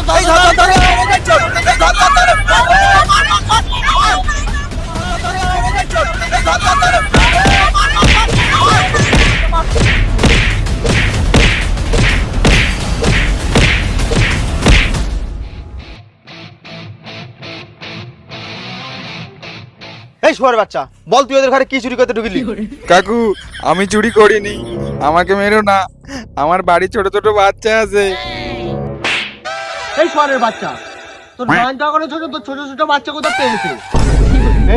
এই শুয়ার বাচ্চা, বল তুই ওদের ঘরে কি চুরি করতে ঢুকলি? কাকু আমি চুরি করিনি, আমাকে মেরো না, আমার বাড়ি ছোট ছোট বাচ্চা আছে। এই শুয়ারের বাচ্চা, তোর মানটা করে ছোট, তোর ছোট ছোট বাচ্চা কোথা পেয়েছে?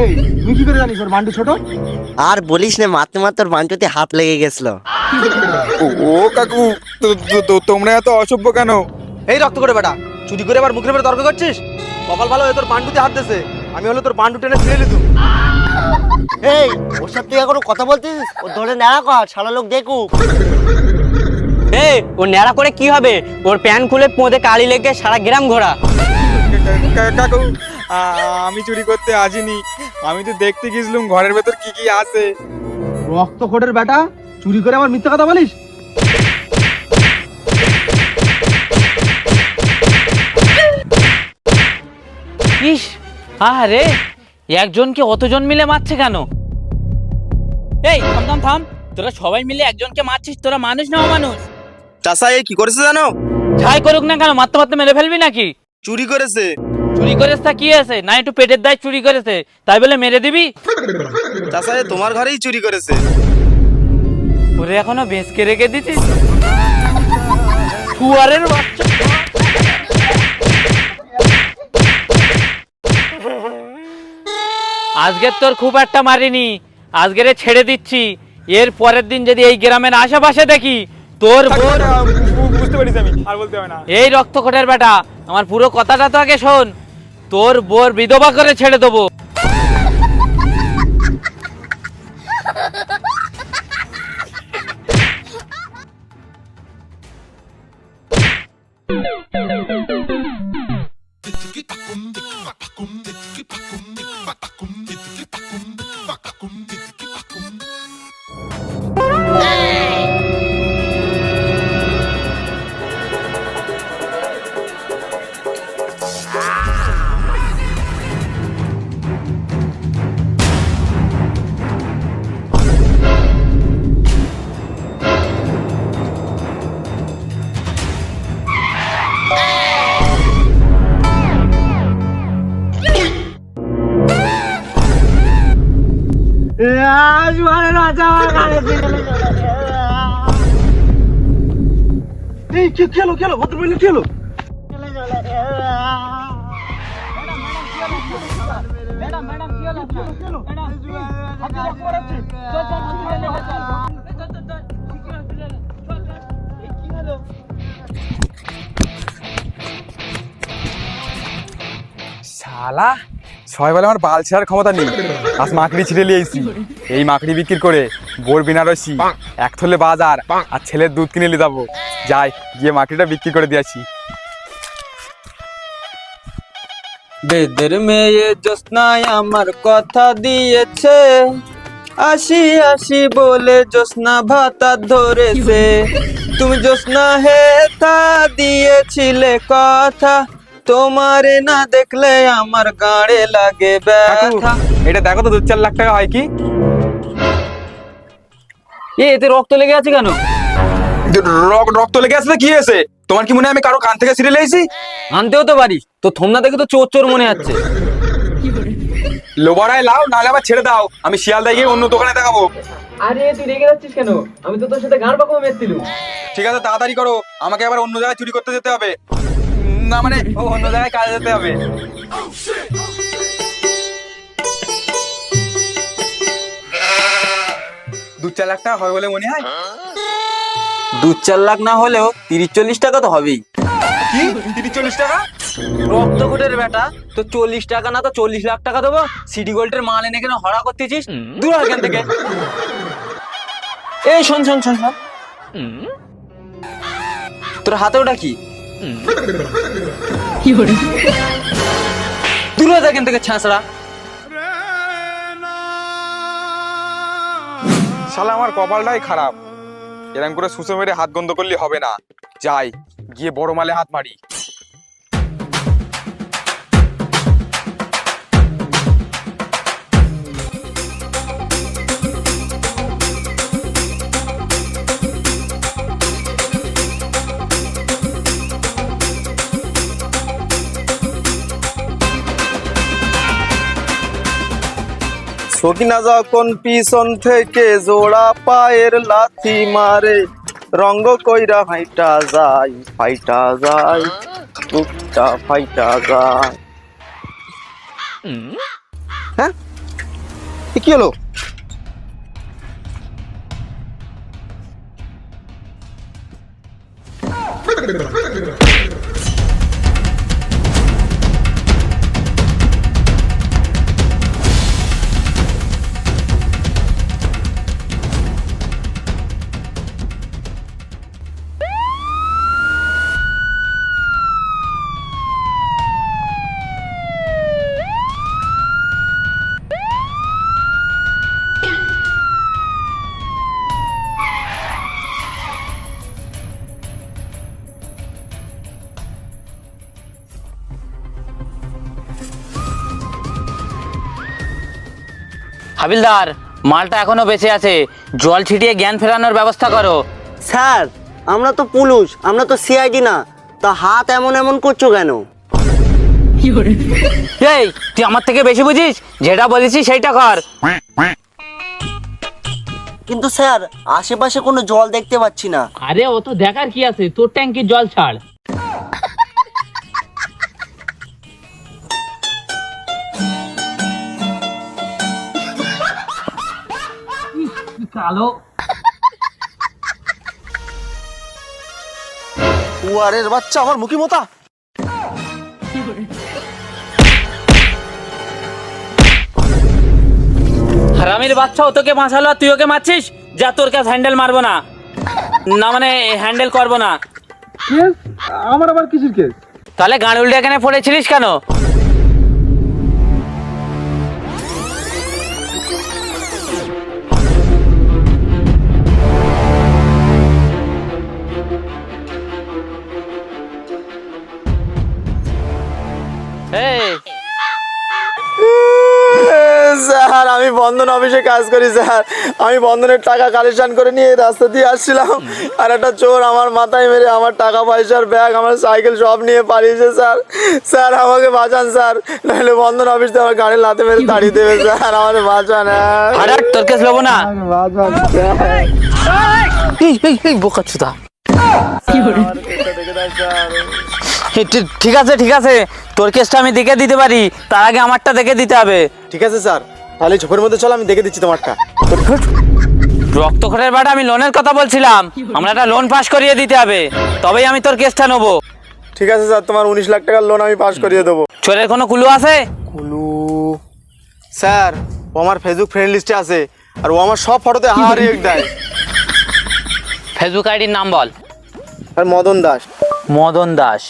এই তুই কি করে জানিস ওর মান্টু ছোট? আর বলিস না, মারতে মারতে তোর বান্টুতে হাত লেগে গেছিল। ও কাকু, তোমরা এত অসভ্য কেন? এই রক্ত করে বেটা, চুরি করে আবার মুখের উপরে তর্ক করছিস? কপাল ভালো তোর বান্টুতে হাত দিয়েছে, আমি হলো তোর বান্টু টেনে ছিঁড়ে নিতুম। এই ওসব তুই এখনো কথা বলছিস? ও ধরে নেড়া কর, শালা লোক দেখুক। এই ও ন্যাড়া করে কি হবে? ওর প্যান্ট খুলে পোঁদে কালি লেগে সারা গ্রাম ঘোরা। কাকু আমি চুরি করতে আসিনি, আমি তো দেখতে গেছিলাম ঘরের ভেতর কি কি আছে। রক্ত কোটের বেটা, চুরি করে আমার মিথ্যা কথা বলিস? ইস, আরে একজনকে অতজন মিলে মারছে কেন? এই থাম থাম থাম, তোরা সবাই মিলে একজনকে মারছিস, তোরা মানুষ না অমানুষ? চাচা এই কি করেছে জানো? যাই করুক না কেন, মারতে মারতে মেরে ফেলবি নাকি? চুরি করেছে। চুরি করেছে তা কি আছে? না একটু পেটের দায় চুরি করেছে তাই বলে মেরে দিবি? চাচা তোমার ঘরেই চুরি করেছে। ওরে এখনো বেঁচকে রেখে দিছিস? শুয়ারের বাচ্চা। আজকের তোর খুব একটা মারিনি, আজকের ছেড়ে দিচ্ছি। এর পরের দিন যদি এই গ্রামের আশেপাশে দেখি তোর বোর, বুঝতে পারিস, আমি আর বলতে হবে না। এই রক্তকোটের বেটা, আমার পুরো কথাটা তো আগে শোন। তোর বোর বিধবা করে ছেড়ে দেবো। এই কি খেলো খেলো ভদ্র বলে খেলো। শালা সবাই বলে আমার বাল ছেঁড়ার ক্ষমতা নেই, আজ মাকড়ি ছিঁড়ে নিয়েছি। এই মাকড়ি বিক্রি করে বোর বিনারসি, এক থলে বাজার আর ছেলের দুধ কিনে নিয়ে যাবো। যাই গিয়ে মাকড়িটা বিক্রি করে দিয়েছি। বেদের মেয়ে জ্যোৎস্নায় আমার কথা দিয়েছে, আসি আসি বলে জ্যোৎস্না ভাতা ধরেছে। তুমি জ্যোৎস্না হে তা দিয়েছিলে কথা, তোমারে না দেখলে আমার গাড়ে লাগে ব্যথা। এটা দেখো তো 2-4 লাখ টাকা হয় কি? এতে রক্ত লেগে আছে কেন? রক্ত লেগে আছে কি হয়েছে? তোমার কি মনে হয় আমি কারো কান থেকে ছিঁড়ে লেগেছি? আনতেও তো পারিস, তো থমনা দেখে তো চোর চোর মনে হচ্ছে। লোবারায় লাও, নাহলে আবার ছেড়ে দাও, আমি শিয়ালদায় গিয়ে অন্য দোকানে দেখাবো। আরে তুই রেগে যাচ্ছিস কেন? আমি তো তোর সাথে গান পাকাবো মেরেছিলুম। ঠিক আছে তাড়াতাড়ি করো, আমাকে আবার অন্য জায়গায় চুরি করতে যেতে হবে। না মানে অন্য জায়গায় কাজে যেতে হবে। 2-4 লাখ টাকা হবে বলে মনে হয়। 2-4 লাখ না হলেও 30-40 টাকা তো হবেই। কি 30-40 টাকা? রক্তকোটের বেটা, তো 40 টাকা না তো 40 লাখ টাকা দেবো। সিটি গোল্ডের মাল এনে কেন হড়া করতেছিস? দূর হ এখান থেকে। এই শোন শোন শোন শোন, তোর হাতে ওটা কি? দূর হ এখান থেকে ছাঁচড়া। শালা আমার কপালটাই খারাপ, এরকম করে সুসো মেরে হাত গন্ধ করলে হবে না। যাই গিয়ে বড় মালে হাত মারি। সকিনা যখন পিছন থেকে জোড়া পায়ের লাথি মারে, রঙ্গ কইরা ফাইটা যায়, বুকটা ফাইটা যায়। হ্যাঁ, এ কি হলো? হাবিলদার, মালটা এখনো বেঁচে আছে, জল ছিটিয়ে জ্ঞান ফেরানোর ব্যবস্থা করো। স্যার, আমরা তো পুলিশ, আমরা তো সিআইডি না, তা হাত এমন এমন করছো কেন? এই, তুই আমার থেকে বেশি বুঝিস? যেটা বলেছি সেইটা কর। কিন্তু স্যার, আশেপাশে কোনো জল দেখতে পাচ্ছি না। আরে ও তো দেখার কি আছে, তোর ট্যাঙ্কির জল ছাড়। কালো ওয়ারের বাচ্চা, আমার মুখি মোতা। হারামির বাচ্চা, ও তোকে বাঁচালো আর তুই ওকে মারছিস? যা, তোর কাছে হ্যান্ডেল মারবো না, না মানে হ্যান্ডেল করবো না। কেস? আমার আবার কিসের কেস? তাহলে গান উল্টে এখানে পড়েছিলিস কেন? এই, স্যার, আমি বন্ধন অফিসে কাজ করি স্যার। আমি বন্ধনের টাকা কালেকশন করে নিয়ে এই রাস্তা দিয়ে আসছিলাম, আর একটা চোর আমার মাথায় মেরে আমার টাকা পয়সার ব্যাগ, আমার সাইকেল সব নিয়ে পালিয়েছে স্যার। স্যার, আমাকে বাঁচান স্যার, নাহলে বন্ধন অফিস থেকে আমার গাড়ি লাথে মেরে তাড়িয়ে দেবে স্যার। আমাকে বাঁচান। হারাট, তোর কেস লবো না। বাঁচান স্যার। এই বোকাচোদা। ঠিক আছে ঠিক আছে, তোর কেসটা আমি দেখে দিতে পারি, তার আগে আমারটা দেখে দিতে হবে। ঠিক আছে স্যার, তাহলে ঝোপের মধ্যে চলো, আমি দেখে দিচ্ছি তোমারটা। রক্তখরের বাটা, আমি লোনের কথা বলছিলাম। আমরা একটা লোন পাস করিয়ে দিতে হবে, তবেই আমি তোর কেসটা নেবো। ঠিক আছে স্যার, তোমার 19 লাখ টাকার লোন আমি পাস করিয়ে দেবো। চোরের কোনো কুলু আছে? কুলু? স্যার, ও আমার ফেসবুক ফ্রেন্ড লিস্টে আছে, আর ও আমার সব ফটোতে হার রিয়েক্ট দেয়। ফেসবুক আইডির নাম বল। আর মদন দাস। মদন দাস?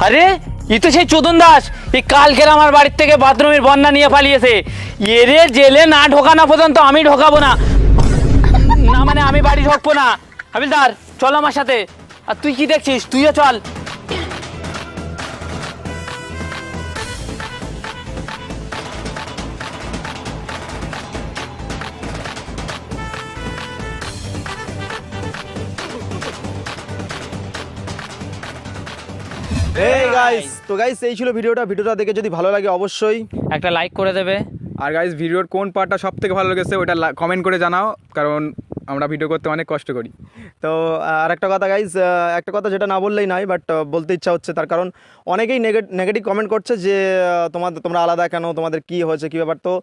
আরে, ই তো সেই চোদন দাস। এই কালকের আমার বাড়ির থেকে বাথরুমের বন্যা নিয়ে পালিয়েছে। এরে জেলে না ঢোকানো পর্যন্ত আমি ঢোকাবো না, না মানে আমি বাড়ি ঢোকবো না। হাবিলদার, চল আমার সাথে। আর তুই কি দেখছিস? তুইও চল। এই গাইস, তো গাইস এই ছিল ভিডিওটা দেখে যদি ভালো লাগে অবশ্যই একটা লাইক করে দেবে। আর গাইজ, ভিডিওর কোন পার্টটা সব থেকে ভালো লেগেছে ওটা কমেন্ট করে জানাও, কারণ আমরা ভিডিও করতে অনেক কষ্ট করি। তো আর একটা কথা গাইস, একটা কথা যেটা না বললেই নয়, বাট বলতে ইচ্ছা হচ্ছে, তার কারণ অনেকেই নেগেটিভ কমেন্ট করছে যে তোমরা আলাদা কেন, তোমাদের কি হয়েছে, কী ব্যাপার। তো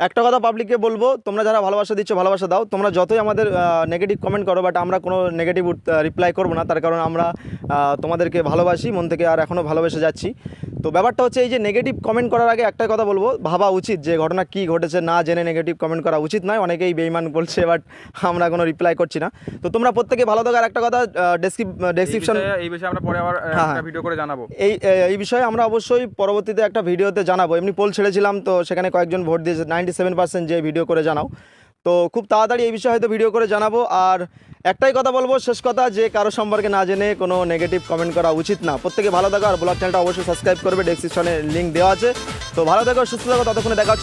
একটা কথা পাবলিককে বলবো, তোমরা যারা ভালোবাসা দিচ্ছ ভালোবাসা দাও, তোমরা যতই আমাদের নেগেটিভ কমেন্ট করো, বাট আমরা কোনো নেগেটিভ রিপ্লাই করবো না, তার কারণ আমরা তোমাদেরকে ভালোবাসি মন থেকে, আর এখনও ভালোবেসে যাচ্ছি। তো ব্যাপারটা হচ্ছে, এই যে নেগেটিভ কমেন্ট করার আগে একটা কথা বলবো, ভাবা উচিত যে ঘটনা কী ঘটেছে, না জেনে নেগেটিভ কমেন্ট করা উচিত নয়। অনেকেই বেইমান বলছে, বাট আমরা কোনো রিপ্লাই করছি না। তো তোমরা প্রত্যেকে ভালো থাকার একটা কথা, ডেসক্রিপশন, এই বিষয়ে আমরা পরে আবার একটা ভিডিও করে জানাবো। এই বিষয়ে আমরা অবশ্যই পরবর্তীতে একটা ভিডিওতে জানাবো। এমনি পোল ছেড়েছিলাম, তো সেখানে কয়েকজন ভোট দিয়েছে, 97% যে ভিডিও করে জানাও। তো খুব তাড়াতাড়ি এই বিষয়ে হয়তো ভিডিও করে জানাবো। আর একটাই কথা বলবো, শেষ কথা, যে কারো সম্পর্কে না জেনে কোনো নেগেটিভ কমেন্ট করা উচিত না। প্রত্যেকে ভালো থাকো, আর ব্লগ চ্যানেলটা অবশ্যই সাবস্ক্রাইব করবে, ডেসক্রিপশনে লিঙ্ক দেওয়া আছে। তো ভালো থাকো, সুস্থ থাকো, ততক্ষণে দেখা হচ্ছে।